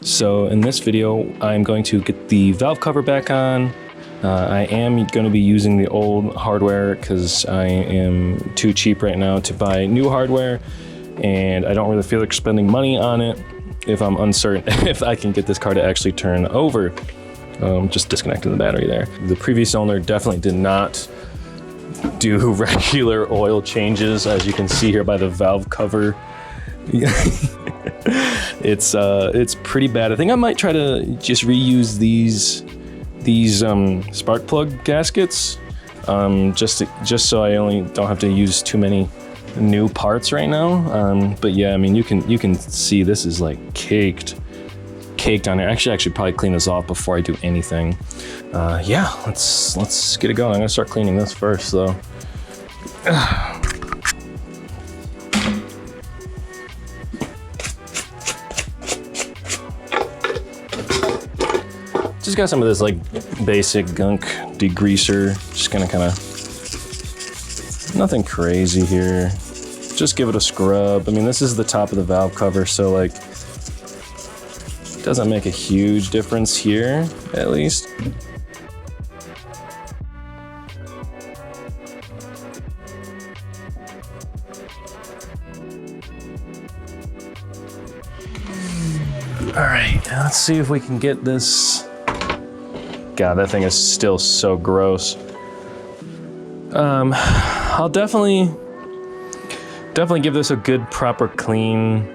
So in this video, I'm going to get the valve cover back on. I am going to be using the old hardware because I am too cheap right now to buy new hardware, and I don't really feel like spending money on it if I'm uncertain if I can get this car to actually turn over. Just disconnecting the battery there. The previous owner definitely did not do regular oil changes, as you can see here by the valve cover. It's pretty bad. I think I might try to just reuse these spark plug gaskets, just so I only don't have to use too many new parts right now. But yeah, I mean, you can see this is like caked on it. Actually, I should probably clean this off before I do anything. Yeah, let's get it going. I'm gonna start cleaning this first, though. Just got some of this like basic gunk degreaser. Just gonna kind of, nothing crazy here. Just give it a scrub. I mean, this is the top of the valve cover, so like, doesn't make a huge difference here, at least. All right, let's see if we can get this. God, that thing is still so gross. I'll definitely give this a good proper clean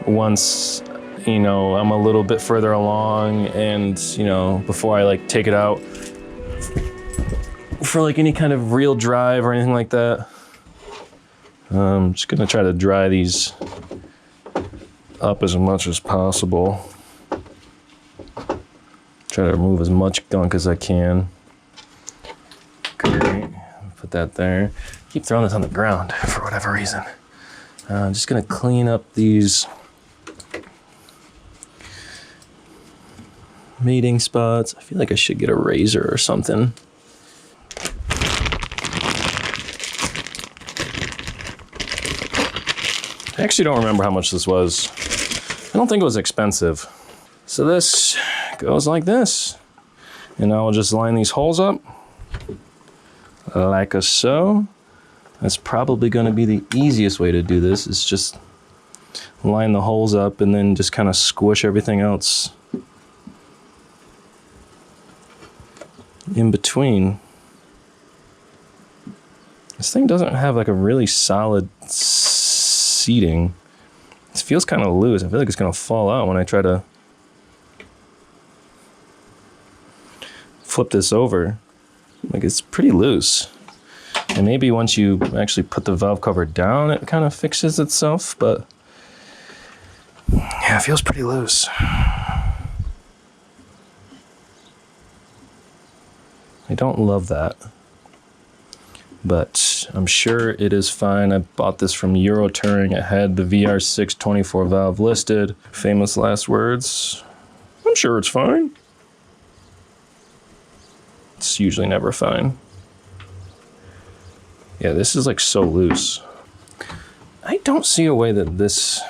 once, you know, I'm a little bit further along, and, you know, before I like take it out for like any kind of real drive or anything like that. I'm just gonna try to dry these up as much as possible. Try to remove as much gunk as I can. Okay, put that there. Keep throwing this on the ground for whatever reason. I'm just gonna clean up these mating spots. I feel like I should get a razor or something. I actually don't remember how much this was. I don't think it was expensive. So this goes like this. And I will just line these holes up like so. That's probably gonna be the easiest way to do this, is just line the holes up and then just kind of squish everything else in between. This thing doesn't have like a really solid seating. It feels kind of loose. I feel like it's gonna fall out when I try to flip this over. Like, it's pretty loose. And maybe once you actually put the valve cover down, it kind of fixes itself, but yeah, it feels pretty loose. I don't love that, but I'm sure it is fine. I bought this from Euro Touring. It had the VR6 24 valve listed. Famous last words. I'm sure it's fine. It's usually never fine. Yeah, this is like so loose. I don't see a way that this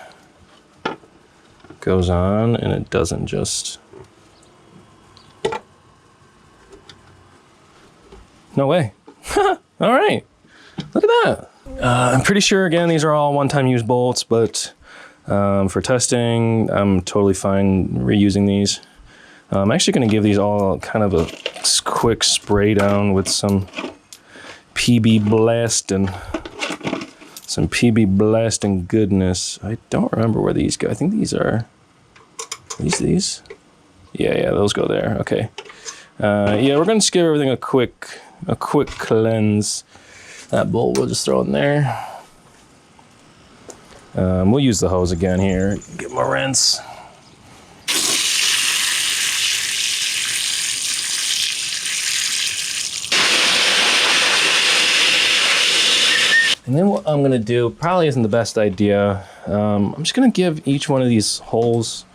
goes on and it doesn't just... No way. All right, look at that. I'm pretty sure, again, these are all one-time use bolts, but for testing, I'm totally fine reusing these. I'm actually gonna give these all kind of a quick spray down with some PB blasting goodness. I don't remember where these go. I think these are, these? Yeah, those go there, okay. Yeah, we're gonna just give everything a quick cleanse. That bolt we'll just throw in there. We'll use the hose again here. Give them a rinse. And then what I'm gonna do, probably isn't the best idea. I'm just gonna give each one of these holes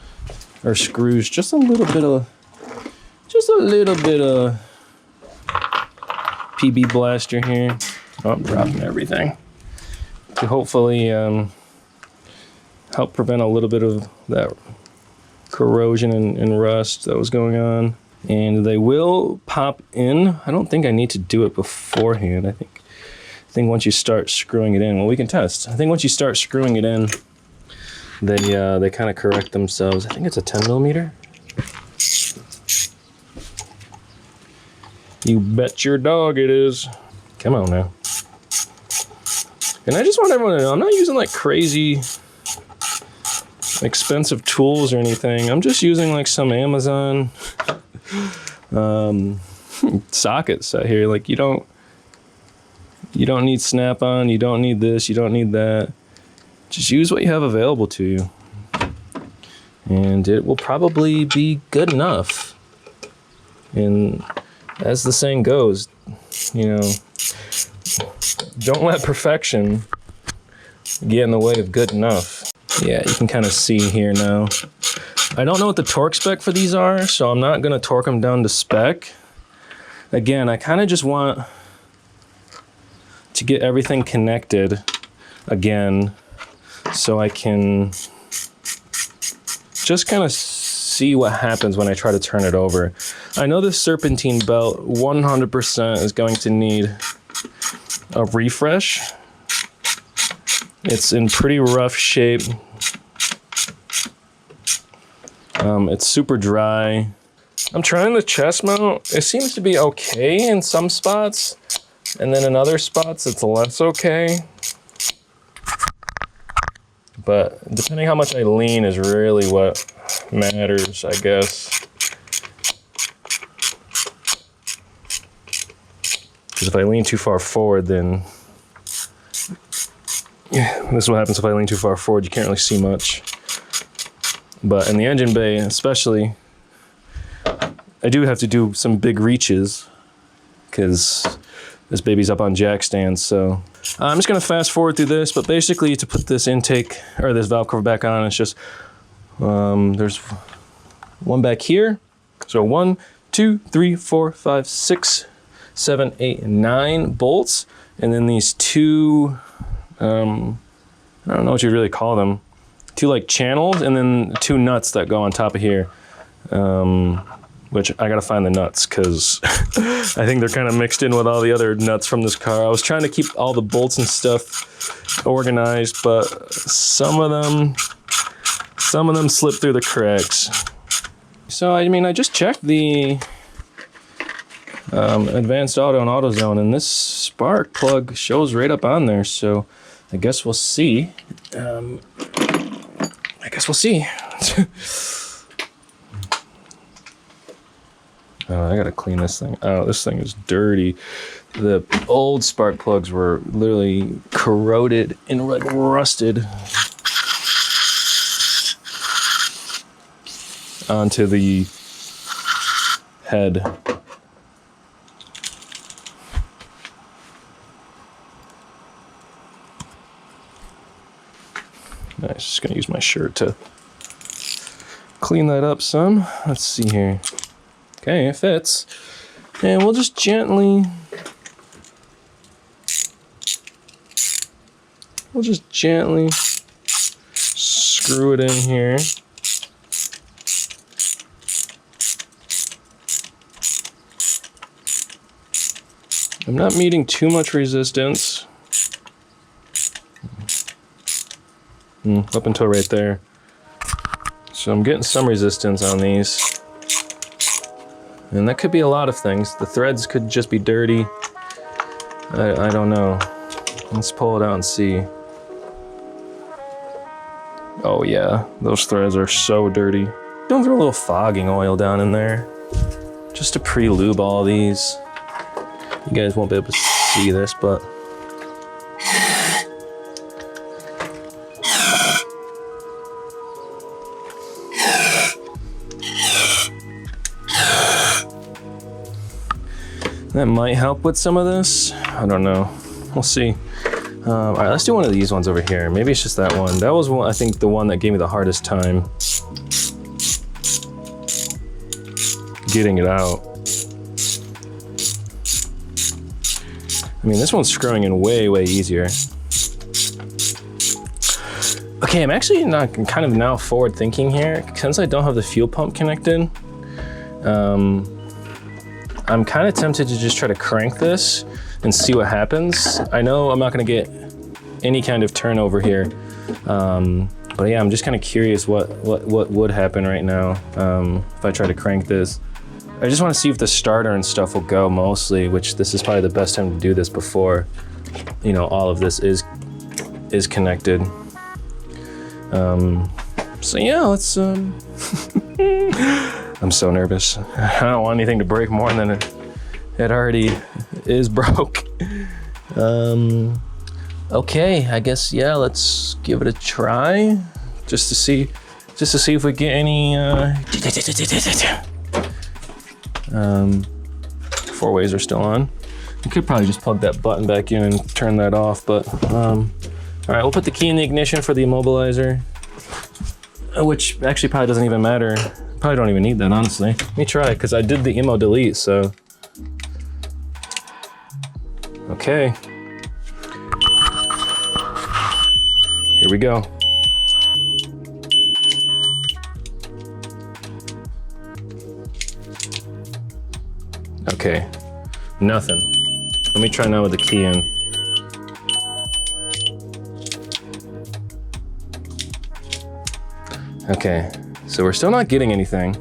or screws just a little bit of PB blaster here. Oh, I'm dropping everything. To hopefully help prevent a little bit of that corrosion and rust that was going on. And they will pop in. I don't think I need to do it beforehand. I think once you start screwing it in, well, we can test. I think once you start screwing it in, they kind of correct themselves. I think it's a 10 millimeter. You bet your dog it is. Come on now. And I just want everyone to know, I'm not using like crazy expensive tools or anything. I'm just using like some Amazon sockets out here. Like you don't need snap-on, you don't need this, you don't need that. Just use what you have available to you. And it will probably be good enough. And as the saying goes, you know, don't let perfection get in the way of good enough. Yeah, you can kind of see here now. I don't know what the torque spec for these are, so I'm not gonna torque them down to spec. Again, I kind of just want to get everything connected again so I can just kind of see what happens when I try to turn it over. I know this serpentine belt 100% is going to need a refresh. It's in pretty rough shape. It's super dry. I'm trying the chest mount. It seems to be okay in some spots, and then in other spots it's less okay. But depending how much I lean is really what matters, I guess. Because if I lean too far forward, then yeah, this is what happens if I lean too far forward. You can't really see much. But in the engine bay especially, I do have to do some big reaches because this baby's up on jack stands. So I'm just gonna fast forward through this, but basically to put this intake or this valve cover back on, it's just, there's one back here. So 1, 2, 3, 4, 5, 6, 7, 8, 9 bolts. And then these two, I don't know what you really call them. Two like channels, and then 2 nuts that go on top of here. Which I gotta find the nuts because I think they're kind of mixed in with all the other nuts from this car. I was trying to keep all the bolts and stuff organized, but some of them slip through the cracks. So I mean, I just checked the advanced auto and AutoZone, and this spark plug shows right up on there. So I guess we'll see. Oh, I gotta clean this thing out. This thing is dirty. The old spark plugs were literally corroded and like rusted onto the head. Nice, just gonna use my shirt to clean that up some. Let's see here. Okay, it fits. And we'll just gently screw it in here. I'm not meeting too much resistance. Up until right there. So I'm getting some resistance on these. And that could be a lot of things. The threads could just be dirty. I don't know. Let's pull it out and see. Oh yeah, those threads are so dirty. Don't throw a little fogging oil down in there, just to pre-lube all these. You guys won't be able to see this, but that might help with some of this. I don't know. We'll see. All right, let's do one of these ones over here. Maybe it's just that one. That was one, I think, the one that gave me the hardest time getting it out. I mean, this one's screwing in way, way easier. Okay, I'm actually not kind of now forward thinking here. Since I don't have the fuel pump connected, I'm kind of tempted to just try to crank this and see what happens. I know I'm not gonna get any kind of turnover here. But yeah, I'm just kind of curious what would happen right now if I try to crank this. I just want to see if the starter and stuff will go mostly, which this is probably the best time to do this before, you know, all of this is connected. So yeah, let's, I'm so nervous. I don't want anything to break more than it already is broke. Okay, I guess, yeah, let's give it a try just to see if we get any, 4 ways are still on. You could probably just plug that button back in and turn that off, but, all right, we'll put the key in the ignition for the immobilizer, which actually probably doesn't even matter. Probably don't even need that, honestly. Let me try, because I did the immo delete, so. Okay. Here we go. Okay, nothing. Let me try now with the key in. Okay, so we're still not getting anything.